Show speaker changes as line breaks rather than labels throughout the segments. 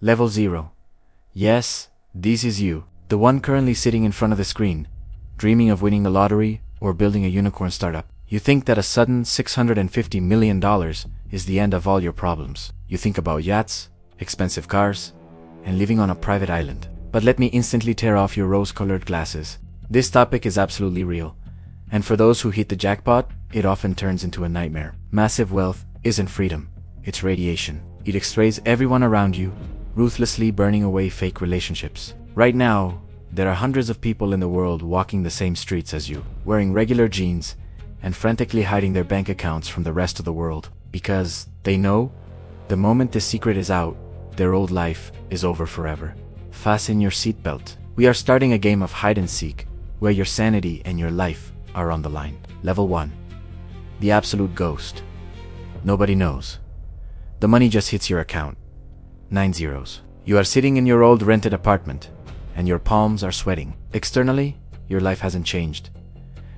Level 0. Yes, this is you. The one currently sitting in front of the screen, dreaming of winning the lottery or building a unicorn startup. You think that a sudden $650 million is the end of all your problems. You think about yachts, expensive cars, and living on a private island. But let me instantly tear off your rose-colored glasses. This topic is absolutely real. And for those who hit the jackpot, it often turns into a nightmare. Massive wealth isn't freedom, it's radiation. It extrays everyone around you, ruthlessly burning away fake relationships. Right now, there are hundreds of people in the world walking the same streets as you, wearing regular jeans and frantically hiding their bank accounts from the rest of the world. Because they know, the moment this secret is out, their old life is over forever. Fasten your seatbelt. We are starting a game of hide and seek, where your sanity and your life are on the line. Level 1. The absolute ghost. Nobody knows. The money just hits your account. 9 zeros. You are sitting in your old rented apartment, and your palms are sweating. Externally, your life hasn't changed.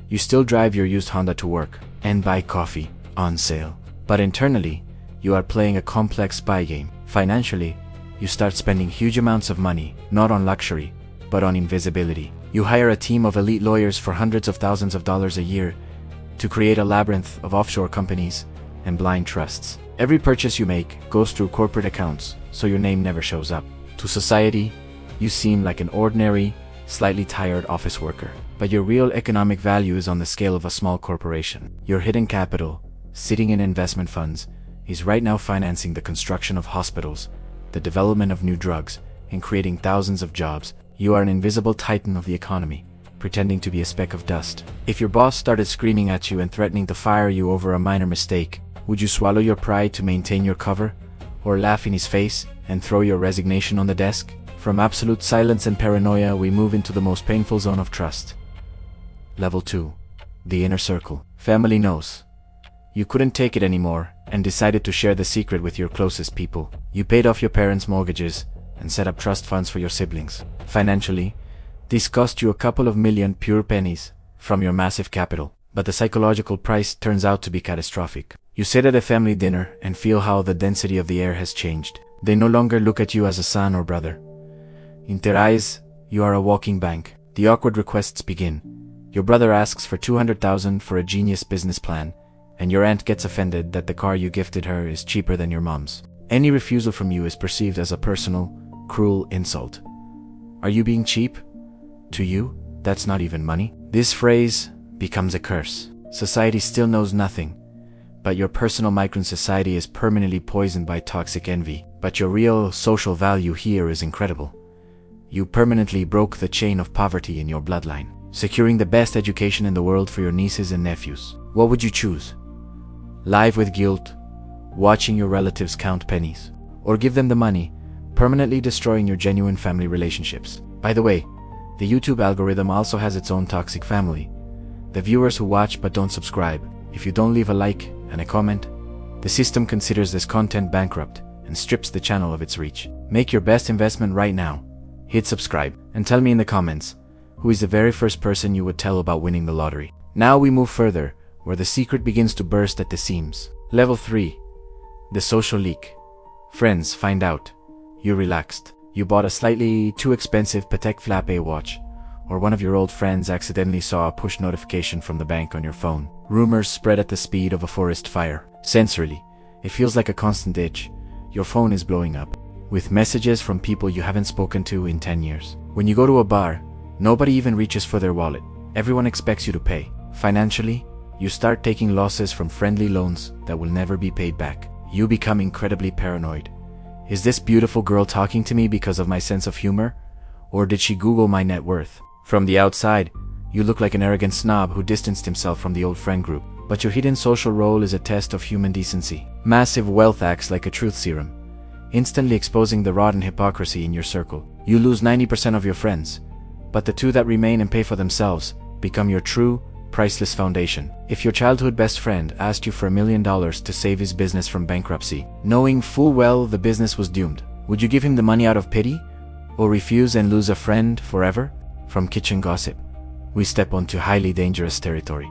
You still drive your used Honda to work and buy coffee on sale. But internally, you are playing a complex spy game. Financially, you start spending huge amounts of money, not on luxury, but on invisibility. You hire a team of elite lawyers for hundreds of thousands of dollars a year to create a labyrinth of offshore companies and blind trusts. Every purchase you make goes through corporate accounts, so your name never shows up. To society, you seem like an ordinary, slightly tired office worker. But your real economic value is on the scale of a small corporation. Your hidden capital, sitting in investment funds, is right now financing the construction of hospitals, the development of new drugs, and creating thousands of jobs. You are an invisible titan of the economy, pretending to be a speck of dust. If your boss started screaming at you and threatening to fire you over a minor mistake, would you swallow your pride to maintain your cover, or laugh in his face and throw your resignation on the desk? From absolute silence and paranoia, we move into the most painful zone of trust. Level 2. The inner circle. Family knows. You couldn't take it anymore and decided to share the secret with your closest people. You paid off your parents' mortgages and set up trust funds for your siblings. Financially, this cost you a couple of million pure pennies from your massive capital. But the psychological price turns out to be catastrophic. You sit at a family dinner and feel how the density of the air has changed. They no longer look at you as a son or brother. In their eyes, you are a walking bank. The awkward requests begin. Your brother asks for $200,000 for a genius business plan, and your aunt gets offended that the car you gifted her is cheaper than your mom's. Any refusal from you is perceived as a personal, cruel insult. Are you being cheap? To you, that's not even money. This phrase becomes a curse. Society still knows nothing, but your personal micro-society is permanently poisoned by toxic envy. But your real social value here is incredible. You permanently broke the chain of poverty in your bloodline, securing the best education in the world for your nieces and nephews. What would you choose? Live with guilt, watching your relatives count pennies, or give them the money, permanently destroying your genuine family relationships? By the way, the YouTube algorithm also has its own toxic family. The viewers who watch but don't subscribe. If you don't leave a like and a comment, the system considers this content bankrupt and strips the channel of its reach. Make your best investment right now. Hit subscribe and tell me in the comments who is the very first person you would tell about winning the lottery. Now we move further, where the secret begins to burst at the seams. Level 3. The social leak. Friends find out. You relaxed. You bought a slightly too expensive Patek Philippe watch, or one of your old friends accidentally saw a push notification from the bank on your phone. Rumors spread at the speed of a forest fire. Sensorily, it feels like a constant itch. Your phone is blowing up with messages from people you haven't spoken to in 10 years. When you go to a bar, nobody even reaches for their wallet. Everyone expects you to pay. Financially, you start taking losses from friendly loans that will never be paid back. You become incredibly paranoid. Is this beautiful girl talking to me because of my sense of humor? Or did she Google my net worth? From the outside, you look like an arrogant snob who distanced himself from the old friend group. But your hidden social role is a test of human decency. Massive wealth acts like a truth serum, instantly exposing the rotten hypocrisy in your circle. You lose 90% of your friends, but the two that remain and pay for themselves become your true, priceless foundation. If your childhood best friend asked you for $1 million to save his business from bankruptcy, knowing full well the business was doomed, would you give him the money out of pity, or refuse and lose a friend forever? From kitchen gossip, we step onto highly dangerous territory.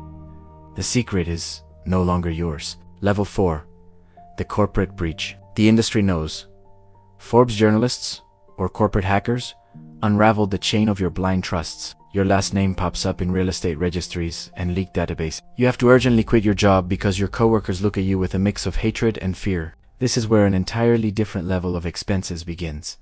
The secret is no longer yours. Level 4. The corporate breach. The industry knows. Forbes journalists or corporate hackers unraveled the chain of your blind trusts. Your last name pops up in real estate registries and leaked databases. You have to urgently quit your job because your coworkers look at you with a mix of hatred and fear. This is where an entirely different level of expenses begins.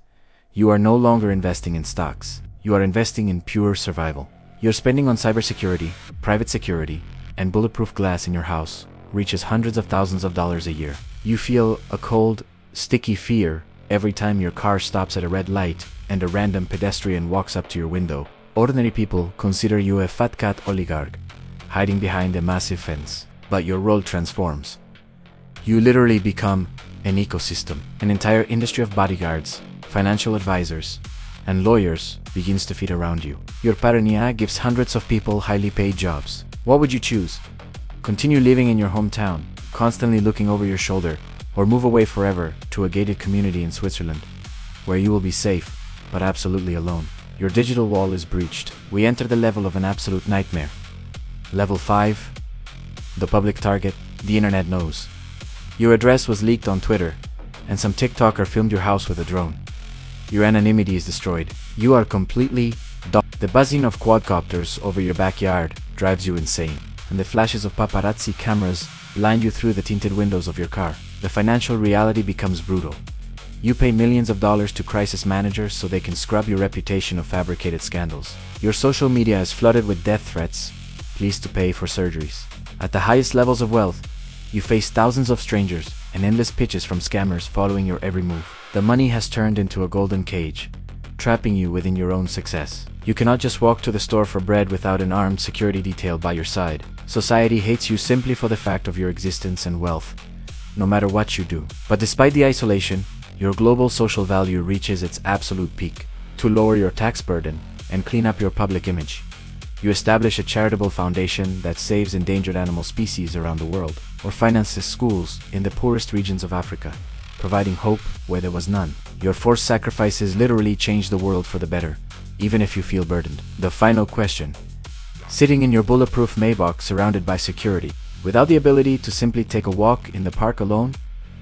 You are no longer investing in stocks. You are investing in pure survival. Your spending on cybersecurity, private security, and bulletproof glass in your house reaches hundreds of thousands of dollars a year. You feel a cold, sticky fear every time your car stops at a red light and a random pedestrian walks up to your window. Ordinary people consider you a fat cat oligarch, hiding behind a massive fence. But your role transforms. You literally become an ecosystem. An entire industry of bodyguards, financial advisors, and lawyers begins to feed around you. Your paranoia gives hundreds of people highly paid jobs. What would you choose? Continue living in your hometown, constantly looking over your shoulder, or move away forever to a gated community in Switzerland, where you will be safe, but absolutely alone. Your digital wall is breached. We enter the level of an absolute nightmare. Level 5. The public target. The internet knows. Your address was leaked on Twitter, and some TikToker filmed your house with a drone. Your anonymity is destroyed. You are completely doxxed. The buzzing of quadcopters over your backyard drives you insane, and the flashes of paparazzi cameras blind you through the tinted windows of your car. The financial reality becomes brutal. You pay millions of dollars to crisis managers so they can scrub your reputation of fabricated scandals. Your social media is flooded with death threats, pleas to pay for surgeries. At the highest levels of wealth, you face thousands of strangers and endless pitches from scammers following your every move. The money has turned into a golden cage, trapping you within your own success. You cannot just walk to the store for bread without an armed security detail by your side. Society hates you simply for the fact of your existence and wealth, no matter what you do. But despite the isolation, your global social value reaches its absolute peak. To lower your tax burden and clean up your public image, you establish a charitable foundation that saves endangered animal species around the world, or finances schools in the poorest regions of Africa, providing hope where there was none. Your forced sacrifices literally change the world for the better, even if you feel burdened. The final question. Sitting in your bulletproof Maybach surrounded by security, without the ability to simply take a walk in the park alone,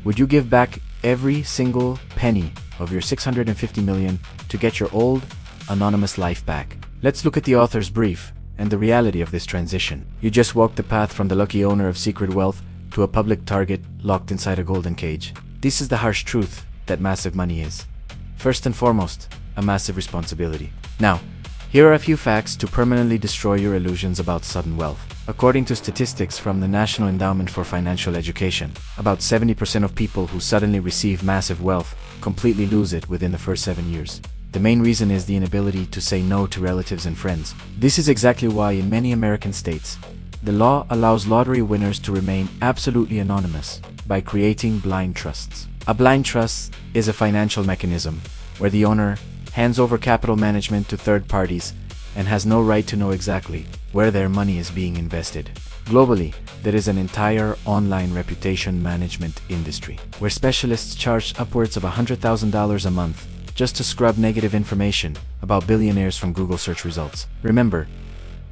would you give back every single penny of your $650 million to get your old, anonymous life back? Let's look at the author's brief and the reality of this transition. You just walked the path from the lucky owner of secret wealth to a public target locked inside a golden cage. This is the harsh truth that massive money is. First and foremost, a massive responsibility. Now, here are a few facts to permanently destroy your illusions about sudden wealth. According to statistics from the National Endowment for Financial Education, about 70% of people who suddenly receive massive wealth completely lose it within the first 7 years. The main reason is the inability to say no to relatives and friends. This is exactly why in many American states, the law allows lottery winners to remain absolutely anonymous by creating blind trusts. A blind trust is a financial mechanism where the owner hands over capital management to third parties and has no right to know exactly where their money is being invested. Globally, there is an entire online reputation management industry where specialists charge upwards of $100,000 a month just to scrub negative information about billionaires from Google search results. Remember,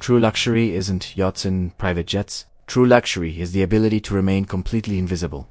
true luxury isn't yachts and private jets. True luxury is the ability to remain completely invisible.